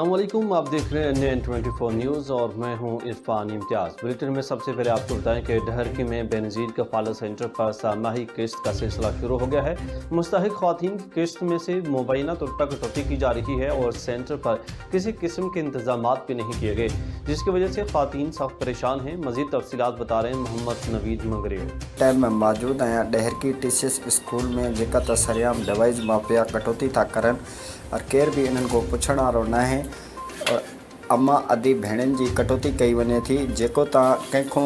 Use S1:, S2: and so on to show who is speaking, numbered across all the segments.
S1: अस्सलाम वालेकुम, आप देख रहे हैं NN24 न्यूज़ और मैं हूं इरफान इम्तियाज़। बुलेटिन में सबसे पहले आपको बताएं कि ढहरकी में बेनज़ीर कफ़ालत सेंटर पर सामाही किस्त का सिलसिला शुरू हो गया है। मुस्तहिक ख़वातीन की किस्त में से मुबैना तौर पर कटौती की जा रही है और सेंटर पर किसी किस्म के इंतजामात भी नहीं किए गए, जिसकी वजह से ख़वातीन सख्त परेशान हैं। मज़ीद तफसीलात बता रहे हैं मोहम्मद नवीद मंगरियो।
S2: टाइम में मौजूद आया ढहरकी टीसीएस स्कूल में जेका त सरियाम डिवाइस माफिया कटौती था करन और केर भी इन्हनि को पुछण वारो न आहे। और अम्मा अदी भेणनि जी कटौती कई वञे थी, जेको तव्हां कंहिंखो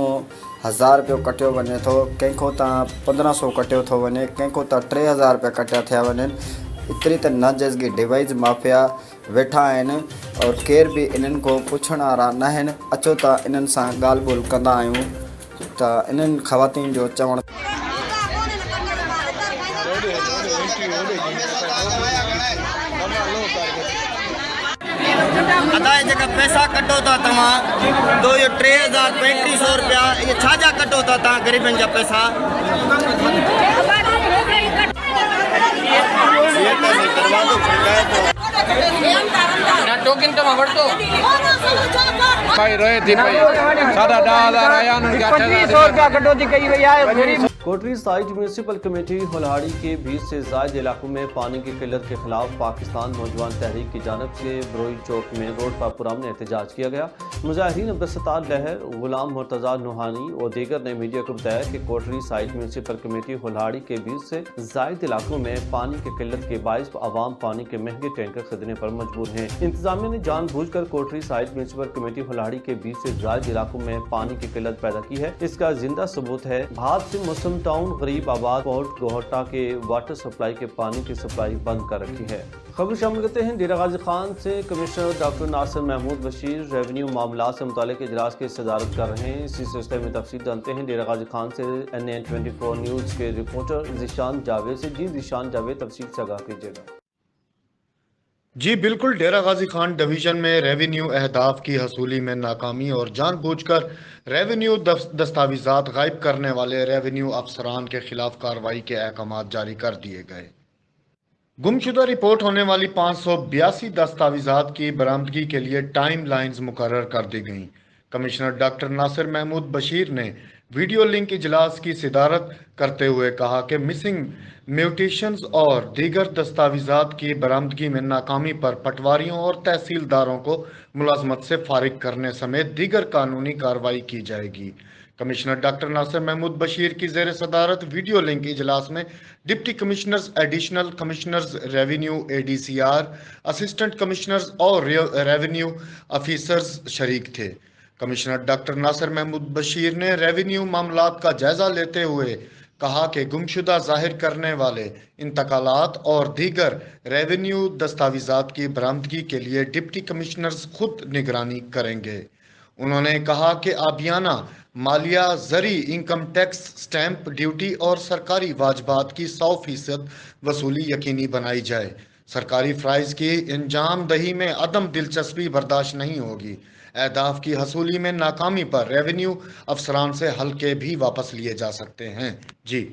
S2: 1000 रुपयो कटियो वञे थो, कंहिंखो तव्हां 1500 कटियो थो वञे, कंहिंखो त 3000 रुपया कटिया थिया वञनि। एतिरी त नाजाइज़गी डिवाइस माफिया वेठा आहिनि और केर बि इन्हनि को पुछण वारा न आहिनि। अचो त इन्हनि सां ॻाल्हि ॿोल कंदा आहियूं त इन्हनि ख़वातीन जो चवण
S3: अदा जेका पैसा कटो था तव्हां तो ये 3000 3500 रुपया ये छाजा कटो था तव्हां गरीबनि जा पैसा?
S4: टोकन तो वरतो भाई रहे थी भाई 10,000 आया उनके 8,000 रुपया कटौती कई वही है।
S1: कोटरी साइड म्यूनसिपल कमेटी होलाड़ी के 20 से ज़ायद इलाकों में पानी की किल्लत के खिलाफ पाकिस्तान नौजवान तहरीक की जानब से बरोई चौक में रोड पर पुरअमन एहतजाज किया गया। मुजाहिरीन अब्दुलसत्तार लहर, गुलाम मुर्तज़ा नूहानी और दीगर ने मीडिया को बताया कि कोटरी साइड म्यूनसिपल कमेटी होलाड़ी के 20 से ज़ायद इलाकों में पानी की किल्लत के बायस आवाम पानी के महंगे टैंकर खरीदने पर मजबूर हैं। इंतजामिया ने जानबूझकर कोटरी साइड म्यूनसिपल कमेटी होलाड़ी के 20 से ज़ायद इलाकों में पानी की किल्लत पैदा की है। इसका जिंदा सबूत है भात से मुस्लिम टाउन गरीब आबाद पोर्ट गोहटा के वाटर सप्लाई के पानी की सप्लाई बंद कर रखी है। खबर शामिल करते हैं डेरा गाजी खान से। Commissioner doctor Nasir Mahmood Bashir revenue मामलात से मुतालिक इजलास की सदारत कर रहे हैं। इसी सिलसिले में तफसील जानते हैं डेरा गाजी खान से NN24 न्यूज़ के रिपोर्टर ज़ीशान जावेद से। जी ज़ीशान जावेद, तफसील से आगाह कीजिएगा।
S5: जी बिल्कुल, डेरा गाजी खान डिवीज़न में रेवेन्यू अहदाफ की हसूली में नाकामी और जानबूझकर रेवेन्यू दस्तावेज़ात गायब करने वाले रेवेन्यू अफसरान के खिलाफ कार्रवाई के अहकामात जारी कर दिए गए। गुमशुदा रिपोर्ट होने वाली 582 दस्तावेज़ात की बरामदगी के लिए टाइम लाइन्स मुकर्रर कर दी गईं। कमिश्नर डॉक्टर नासिर महमूद बशीर ने वीडियो लिंक इजलास की सदारत करते हुए कहा कि मिसिंग म्यूटेशंस और दीगर दस्तावेज़ात की बरामदगी में नाकामी पर पटवारियों और तहसीलदारों को मुलाजमत से फारिग करने समेत दीगर कानूनी कार्रवाई की जाएगी। कमिश्नर डॉक्टर नासिर महमूद बशीर की ज़ेर सदारत वीडियो लिंक इजलास में deputy commissioners, additional commissioners revenue ADCR, assistant commissioners और रेवेन्यू ऑफिसर्स शरीक थे। कमिश्नर डॉक्टर नासिर महमूद बशीर ने रेवेन्यू मामलात का जायजा लेते हुए कहा कि गुमशुदा जाहिर करने वाले इंतकालात और दीगर रेवेन्यू दस्तावेज़ात की बरामदगी के लिए डिप्टी कमिश्नर्स खुद निगरानी करेंगे। उन्होंने कहा कि आबियाना मालिया, ज़री, इनकम टैक्स, स्टैंप ड्यूटी और सरकारी वाजबात की 100% वसूली यकीनी बनाई जाए। सरकारी फ़राइज़ की अंजाम दही में अदम दिलचस्पी बर्दाश्त नहीं होगी। अहदाफ की हसूली में नाकामी पर रेवेन्यू अफसरान से हल्के भी वापस लिए जा सकते हैं। जी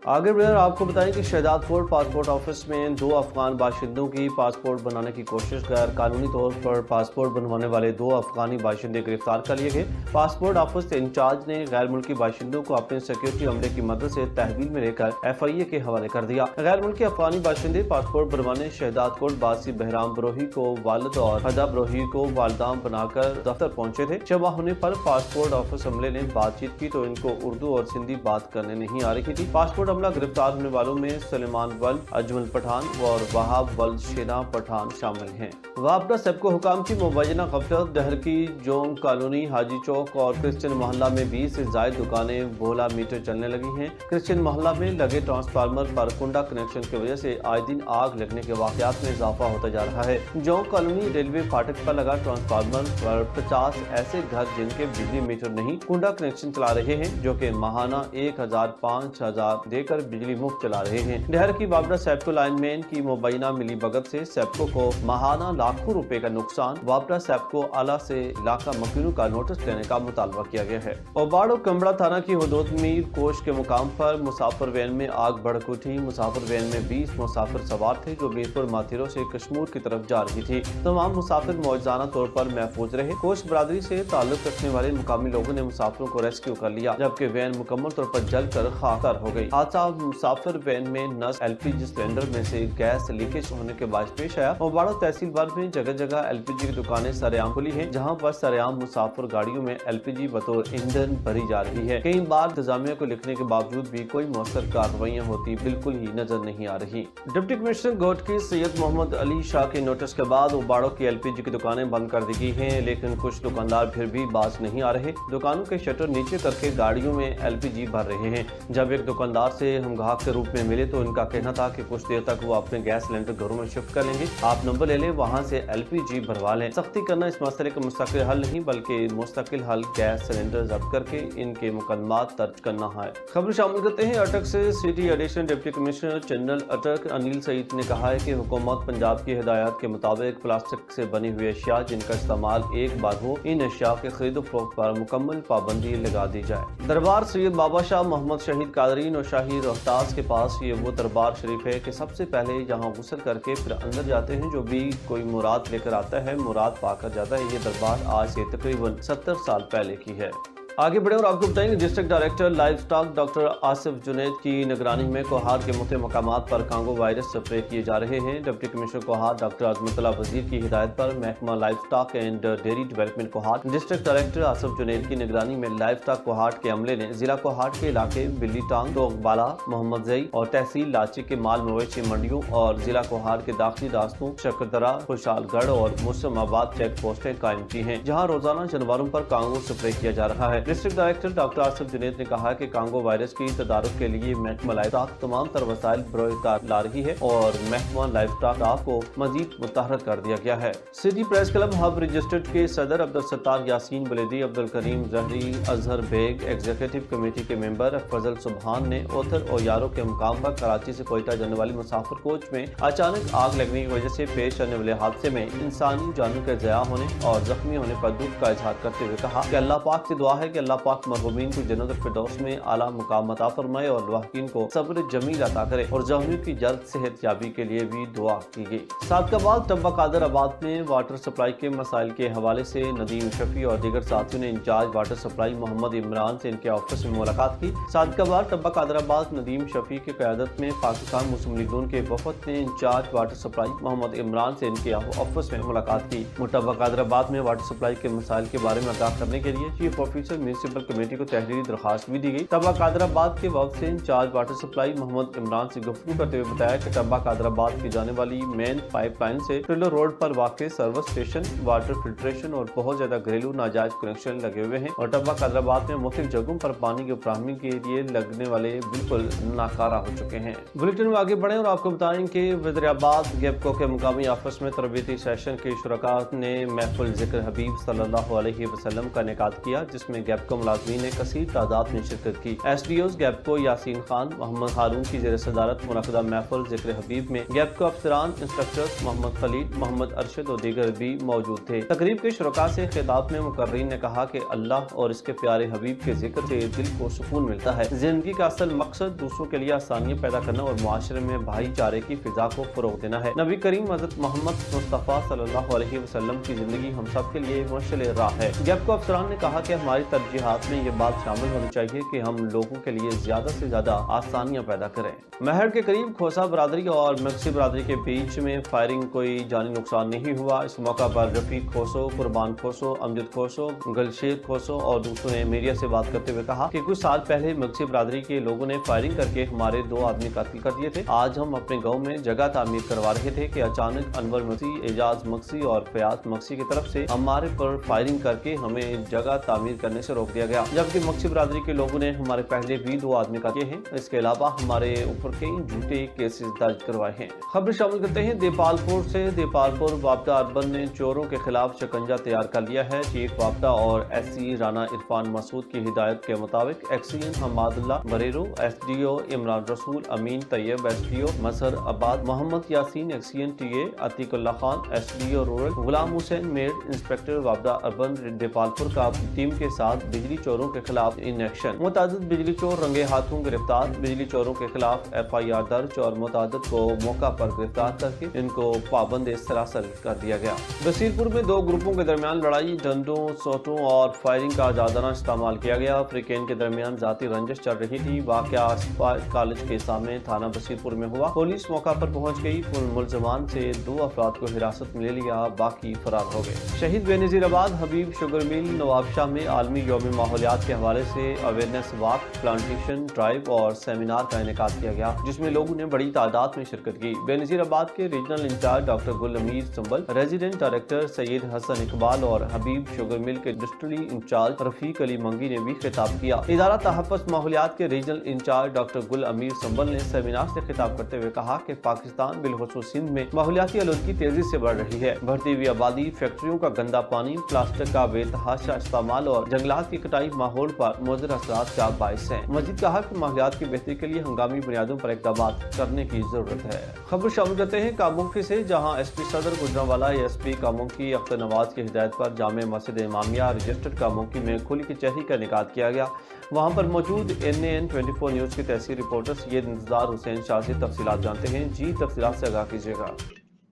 S1: आगे बढ़कर आपको बताएं कि शहजादपुर पासपोर्ट ऑफिस में 2 अफगान बाशिंदों की पासपोर्ट बनाने की कोशिश गैर कानूनी तौर पर पासपोर्ट बनवाने वाले 2 अफगानी बाशिंदे गिरफ्तार कर लिए गए। पासपोर्ट ऑफिस के इंचार्ज ने गैर मुल्की बाशिंदों को अपने सिक्योरिटी अमले की मदद से तहवील में लेकर FIA के हवाले कर दिया। गैर मुल्की अफगानी बाशिंदे पासपोर्ट बनवाने शहजादपुर बासी बहराम बरोही को वालिद और हदा बरोही को वालदाम बनाकर दफ्तर पहुंचे थे। जमा होने पर पासपोर्ट ऑफिस अमले ने बातचीत की तो इनको उर्दू और सिंधी बात करने नहीं आ रही थी। पासपोर्ट अमला गिरफ्तार होने वालों में सलेमान वल, अजमल पठान और वहाब वल शेना पठान शामिल हैं। वापडा सबको हुकाम की मुबैना गफलत ढहरकी जोंग कॉलोनी, हाजी चौक और क्रिश्चियन मोहल्ला में 20 से ज़ायद दुकानें बोला मीटर चलने लगी हैं। क्रिश्चियन मोहल्ला में लगे ट्रांसफार्मर पर कुंडा कनेक्शन की वजह से आए दिन आग लगने के वाकयात में इजाफा होता जा रहा है। जोंग कॉलोनी रेलवे फाटक पर लगा ट्रांसफार्मर पर 50 ऐसे घर जिनके बिजली मीटर नहीं कुंडा कनेक्शन चला रहे हैं, जो कि माहाना 1000 5000 देकर लेकर बिजली मुफ्त चला रहे हैं। डहर की वापडा सेप्को लाइन मैन की मुबैना मिली भगत से सेप्को को माहाना लाखों रुपए का नुकसान, वापडा सेप्को आला से इलाका मकीनों का नोटिस लेने का मुतालबा किया गया है। ओबाड़ो कमड़ा थाना की हदूद मीर कोश के मुकाम पर मुसाफिर वैन में आग भड़क उठी। मुसाफिर वैन में 20 मुसाफिर सवार थे जो मीरपुर माथेरो से कश्मीर की तरफ जा रही थी। तमाम मुसाफिर मौजूदा तौर पर महफूज रहे। कोश बरादरी से ताल्लुक रखने वाले मुकामी लोगों ने मुसाफिरों को रेस्क्यू कर लिया, जबकि वैन मुकम्मल तौर पर जल कर खाक हो गई। हादसा मुसाफिर वैन में नस LPG सिलेंडर में से गैस लीकेज होने के बाद पेश आया। ओबाड़ा तहसील भर में जगह जगह LPG की दुकानें सरेआम खुली हैं, जहां पर सरेआम मुसाफिर गाड़ियों में LPG बतौर ईंधन भरी जा रही है। कई बार इंतजामिया को लिखने के बावजूद भी कोई मौसर कार्रवाइयां होती बिल्कुल ही नजर नहीं आ रही। डिप्टी कमिश्नर गोट की सैयद मोहम्मद अली शाह के नोटिस के बाद ओबाड़ो की LPG की दुकानें बंद कर दी गई हैं, लेकिन कुछ दुकानदार फिर भी बाज नहीं आ रहे। दुकानों के शटर नीचे करके गाड़ियों में LPG भर रहे हैं। जब एक दुकानदार से हम ग्राहक के रूप में मिले तो इनका कहना था कि कुछ देर तक वो अपने गैस सिलेंडर घरों में शिफ्ट कर लेंगे, आप नंबर ले लें, वहाँ से LPG भरवा लें। सख्ती करना इस मसले का मुस्तकिल हल नहीं बल्कि मुस्तकिल हल गैस सिलेंडर जब्त करके इनके मुकदमात दर्ज करना है। खबर शामिल करते हैं अटक से। City additional deputy commissioner general अटक अनिल सईद ने कहा है कि हुकूमत पंजाब की हिदायत के मुताबिक प्लास्टिक से बनी हुई अशिया जिनका इस्तेमाल एक बार हो, इन अशिया के खरीद फरोख्त पर मुकम्मल पाबंदी लगा दी जाए। दरबार सैयद बाबा शाह मोहम्मद शहीद कादरी नौशाही रोहतास के पास ये वो दरबार शरीफ है कि सबसे पहले यहाँ गुस्ल करके फिर अंदर जाते हैं। जो भी कोई मुराद लेकर आता है मुराद पाकर जाता है। ये दरबार आज से तकरीबन 70 साल पहले की है। आगे बढ़े और आपको बताएंगे district director live stock doctor Asif Junaid की निगरानी में कोहार के मुख्तलिफ मकामात पर कांगो वायरस स्प्रे किए जा रहे हैं। डिप्टी कमिश्नर कोहार डॉक्टर अजमतुल्लाह वजीर की हिदायत पर महकमा livestock and dairy development कोहार डिस्ट्रिक्ट डायरेक्टर आसिफ जुनैद की निगरानी में लाइव स्टॉक कोहाट के अमले ने जिला कोहाट के इलाके बिल्ली टांग, टोकबाला, मोहम्मद जई और तहसील लाची के माल मवेशी मंडियों और जिला कोहार के दाखिली रास्तों शकरदरा, खुशहालगढ़ और मुसलमाबाद चेक पोस्टें कायम की हैं, जहाँ रोजाना जानवरों पर कांगो स्प्रे किया जा रहा है। District director doctor Asif Junaid ने कहा कि कांगो वायरस की तदारुक के लिए महकमा लाइव स्टॉक तमाम तर वसाइल बरोकार ला रही है और महकमा लाइव स्टॉक को मजीद मुतहरक कर दिया गया है। City press club hub registered के सदर अब्दुल सत्तार यासीन बलेदी, अब्दुल करीम जहरी, अजहर बेग, एग्जीक्यूटिव कमेटी के मेंबर फजल सुबहान ने ओथर और यारों के मुकाम पर कराची से कोयटा जाने वाली मुसाफिर कोच में अचानक आग लगने की वजह से पेश आने वाले हादसे में इंसानी जानों के ज़या होने और जख्मी होने पर दुख का इजहार करते हुए कहा कि अल्लाह पाक से दुआ है कि अल्लाह पाक मरहूमीन को जन्नत फिरदौस में आला मुकाम अता फरमाए और लवाहिकीन को सब्र जमील अता करे और जख्मियों की जल्द सेहत याबी के लिए भी दुआ की गई। सादकाबाद टब्बा कादर आबाद में वाटर सप्लाई के मसाइल के हवाले से नदीम शफी और दीगर साथियों ने incharge water supply Mohammad Imran से इनके ऑफिस में मुलाकात की। सादकाबाद टब्बा कादराबाद नदीम शफी की क़यादत में पाकिस्तान मुस्लिम लीग नून के वफद ने incharge water supply Mohammad Imran से इनके ऑफिस में मुलाकात की। टब्बा कादराबाद में वाटर सप्लाई के मसाइल के बारे में आगाह करने के लिए चीफ ऑफिसर म्यूनिसिपल कमेटी को तहरीरी दरखास्त भी दी गई। टब्बा कादराबाद के वक्त से incharge water supply Mohammad Imran से गुफ्तगू करते हुए बताया कि टब्बा कादराबाद की जाने वाली मेन पाइपलाइन से ट्रिलो रोड पर वाक़ सर्विस स्टेशन, वाटर फिल्ट्रेशन और बहुत ज्यादा घरेलू नाजायज कनेक्शन लगे हुए हैं और टब्बा कादराबाद में मुख्तलिफ जगहों पर पानी की फराहमी के लिए लगने वाले बिल्कुल नाकारा हो चुके हैं। बुलेटिन में आगे बढ़े और आपको बताएं कि वज़ीराबाद गेपको के मुकामी ऑफिस में तरबियती सेशन के शुरका ने महफिल ज़िक्र हबीब सल्लल्लाहु अलैहि वसल्लम का इनेकाद किया, जिसमें गेपको मुलाज़मीन ने कसीर तादाद में शिरकत की। SDOs गेपको यासीन खान, मोहम्मद हारून की ज़ेर सदारत मुनक़दा महफिल ज़िक्र हबीब में गेपको अफसरान, इंस्ट्रक्टर्स मोहम्मद खलील, मोहम्मद अरशद और दीगर भी मौजूद थे। तकरीब के शुरका से खिताब में मुकर्रीन ने कहा कि अल्लाह और इसके प्यारे हबीब के जिक्र से दिल को सुकून मिलता है। जिंदगी का असल मकसद दूसरों के लिए आसानियाँ पैदा करना और मुआशरे में भाईचारे की फिजा को फरोग देना है। नबी करीम हज़रत मोहम्मद मुस्तफ़ा सल्लल्लाहु अलैहि वसल्लम की जिंदगी हम सब के लिए मशअल राह है। गेपको अफसरान ने कहा कि हमारी तरजीहात में ये बात शामिल होनी चाहिए कि हम लोगों के लिए ज्यादा से ज्यादा आसानियां पैदा करें। महड़ के करीब खोसा बरादरी और मक्सी बरादरी के बीच में फायरिंग, कोई जानी नुकसान नहीं हुआ। इस मौका पर रफीक खोसो, कुर्बान खोसो, अमजद खोसो, गलशेर खोसो और दूसरों ने मीडिया से बात करते हुए कहा कि कुछ साल पहले मक्सी बरादरी के लोगों ने फायरिंग करके हमारे 2 आदमी कत्ल कर दिए थे। आज हम अपने गाँव में जगह तामीर करवा रहे थे कि अचानक अनवर मक्सी, एजाज मक्सी और फयाज मक्सी की तरफ से हमारे पर फायरिंग करके हमें जगह तामीर करने से से रोक दिया गया, जबकि मक्सी बरादरी के लोगों ने हमारे पहले भी 2 आदमी का किए हैं। इसके अलावा हमारे ऊपर कई झूठे केसेस दर्ज करवाए हैं। खबर शामिल करते हैं देपालपुर से। देपालपुर वापडा अर्बन ने चोरों के खिलाफ शिकंजा तैयार कर लिया है। चीफ वापडा और SC राना इरफान मसूद की हिदायत के मुताबिक एक्सीएन हमादुल्ला बरेरो, SDO इमरान रसूल, अमीन तैयब SDO मसर आबाद, Mohammad Yasin XEN TA, Atiqullah Khan SDO rural, Ghulam Hussain मेड इंस्पेक्टर वापडा अर्बन देपालपुर का टीम के साथ बिजली चोरों के खिलाफ इन एक्शन। मुतादिद बिजली चोर रंगे हाथों गिरफ्तार, बिजली चोरों के खिलाफ FIR दर्ज और मुतादिद को मौका पर गिरफ्तार करके इनको पाबंद सरासर कर दिया गया। बसीरपुर में 2 ग्रुपों के दरमियान लड़ाई, डंडों, सोटों और फायरिंग का आजादाना इस्तेमाल किया गया। अफ्रीकन के दरमियान जाती रंजिश चल रही थी। वाकया स्पायर कॉलेज के सामने थाना बसीरपुर में हुआ। पुलिस मौका पर पहुंच गई। मुलजमान से 2 अफराद को हिरासत में ले लिया, बाकी फरार हो गए। शहीद बेनज़ीराबाद हबीब शुगर मिल नवाबशाह में आलमी यौम माहौलियात के हवाले से अवेयरनेस वॉक, प्लांटेशन ड्राइव और सेमिनार का इनेकाद किया गया, जिसमें लोगों ने बड़ी तादाद में शिरकत की। बेनज़ीराबाद के रीजनल इंचार्ज डॉक्टर गुल अमीर संबल, रेजिडेंट डायरेक्टर सैयद हसन इकबाल और हबीब शुगर मिल के डिस्ट्रिक्ट इंचार्ज रफीक अली मंगी ने भी खिताब किया। इदारा तहफ़्फ़ुज़ माहौलियात के रीजनल इंचार्ज डॉक्टर गुल अमीर संबल ने सेमिनार से खिताब करते हुए कहा कि पाकिस्तान बिलखुसूस सिंध में माहौलियाती आलूदगी तेजी से बढ़ रही है। बढ़ती हुई आबादी, फैक्ट्रियों का गंदा पानी, प्लास्टिक का बेतहाशा इस्तेमाल और जंगलात की कटाई माहौल पर मुज़र असरात का बाइस है। मज़ीद कहा कि माहौलियात की बेहतरी के लिए हंगामी बुनियादों पर इक़दाम करने की जरूरत है। खबर शामिल करते हैं कामुकी से, जहाँ SP सदर गुजरांवाला ASP कामुकी अख्तर नवाज की हिदायत पर जामे मस्जिद इमामिया रजिस्टर्ड कामुकी में खुली कचहरी का इनेकाद किया गया। वहाँ पर मौजूद NAN 24 न्यूज़ के तहसील रिपोर्टर सैयद इंतजार हुसैन शाह से तफसीलात जानते हैं। जी, तफसीलात से आगाह कीजिएगा।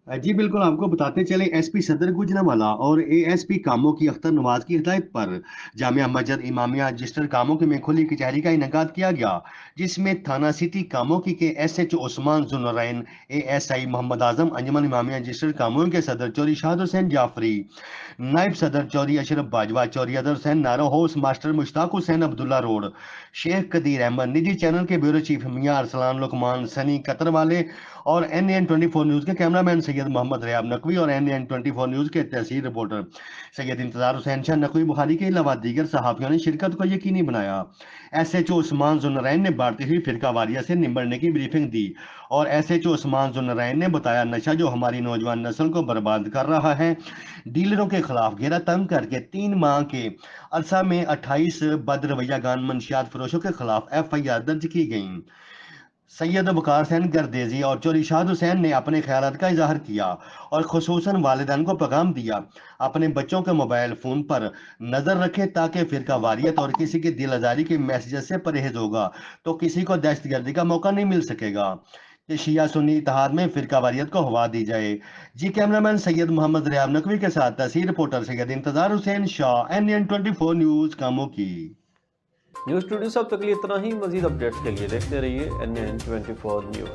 S6: जी बिल्कुल, आपको बताते चले SP सदर गुजरांवाला और ASP कामोकी अख्तर नवाज की हिदायत पर जामिया मस्जिद इमामिया रजिस्टर्ड कामोकी में खुली कचहरी का इनेकाद किया गया, जिसमें थाना सिटी कामोकी के SHO Usman Zunnurain, ASI Mohammad Azam, Anjuman Imamia registered Kamoke के सदर चौधरी शाहद हुसैन जाफरी, नायब सदर चौधरी अशरफ बाजवा, चौधरी अदर हुसैन नारो house, master Mushtaq Hussain Abdullah road, Sheikh Qadeer Ahmed, निजी चैनल के ब्यूरो चीफ मियां अरसलान लुकमान, सनी कतर वाले और NAN 24 न्यूज़ के कैमरामैन सैयद मोहम्मद रियाब नकवी और NAN 24 न्यूज़ के तहसील रिपोर्टर सैयद इंतजार हुसैन शाह नकवी बुखारी के अलावा दीगर सहाफ़ियों ने शिरकत को यकीनी बनाया। SHO उस्मान ज़ुन्नूरैन ने बढ़ती हुई फिरका वारियत से निबटने की ब्रीफिंग दी और SHO उस्मान ज़ुन्नूरैन ने बताया, नशा जो हमारी नौजवान नस्ल को बर्बाद कर रहा है, डीलरों के खिलाफ घेरा तंग करके 3 माह के अरसा में 28 बदरवैयागान मंशियात फरोशों के खिलाफ FIR दर्ज की गई। सैयद वकार हुसैन गर्देजी और चौधरी शाहद हुसैन ने अपने ख्यालात का इजहार किया और खुसूसन वालिदैन को पैगाम दिया, अपने बच्चों के मोबाइल फ़ोन पर नज़र रखें ताकि फ़िरका वारियत और किसी की दिल आज़ारी के मैसेज से परहेज होगा तो किसी को दहशतगर्दी का मौका नहीं मिल सकेगा कि शिया सुन्नी इत्तेहाद में फ़िरका वारियत को हवा दी जाए। जी, कैमरामैन सैयद मोहम्मद रियाब नकवी के साथ tehsil reporter Syed Intezar Hussain Shah, NAN 24 news Kamoke.
S1: News studio से अब तक लिए इतना ही। मजीद अपडेट्स के लिए देखते रहिए NAN 24 न्यूज़।